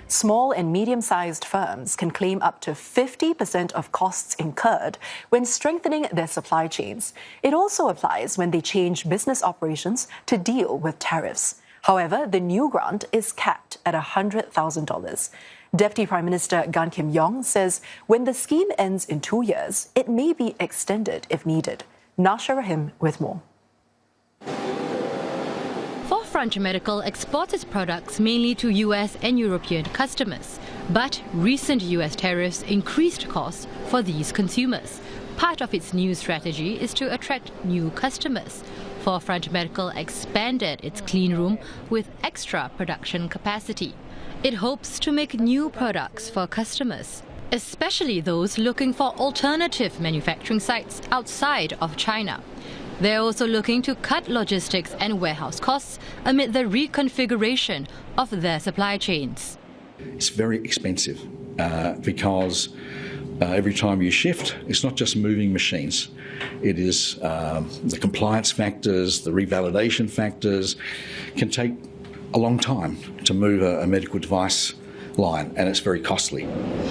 Small and medium-sized firms can claim up to 50% of costs incurred when strengthening their supply chains. It also applies when they change business operations to deal with tariffs. However, the new grant is capped at $100,000. Deputy Prime Minister Gan Kim Yong says when the scheme ends in 2 years, it may be extended if needed. Nasyrah Rohim with more. Forefront Medical exports its products mainly to US and European customers. But recent US tariffs increased costs for these consumers. Part of its new strategy is to attract new customers. Forefront Medical expanded its clean room with extra production capacity. It hopes to make new products for customers, especially those looking for alternative manufacturing sites outside of China. They're also looking to cut logistics and warehouse costs amid the reconfiguration of their supply chains. It's very expensive because every time you shift, it's not just moving machines. It is the compliance factors, the revalidation factors can take a long time to move a medical device line, and it's very costly.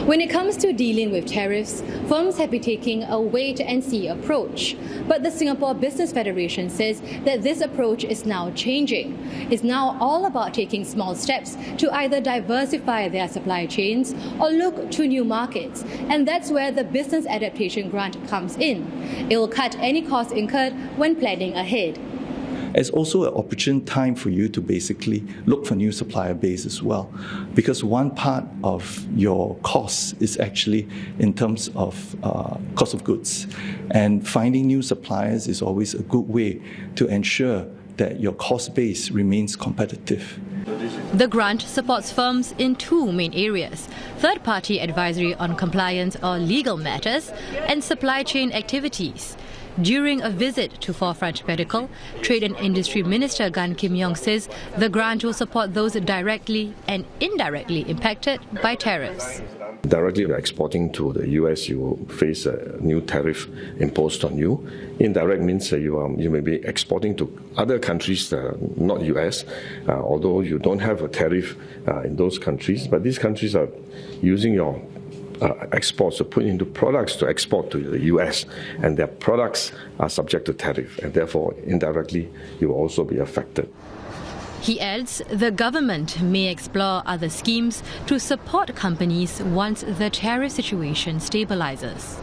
When it comes to dealing with tariffs, firms have been taking a wait-and-see approach. But the Singapore Business Federation says that this approach is now changing. It's now all about taking small steps to either diversify their supply chains or look to new markets. And that's where the Business Adaptation Grant comes in. It will cut any costs incurred when planning ahead. It's also an opportune time for you to basically look for new supplier base as well, because one part of your costs is actually in terms of cost of goods, and finding new suppliers is always a good way to ensure that your cost base remains competitive. The grant supports firms in two main areas: third-party advisory on compliance or legal matters and supply chain activities. During a visit to Forefront Medical, Trade and Industry Minister Gan Kim Yong says the grant will support those directly and indirectly impacted by tariffs. Directly exporting to the US, you will face a new tariff imposed on you. Indirect means you may be exporting to other countries, not US, although you don't have a tariff in those countries. But these countries are using your exports to put into products to export to the US, and their products are subject to tariff, and therefore indirectly you will also be affected. He adds the government may explore other schemes to support companies once the tariff situation stabilizes.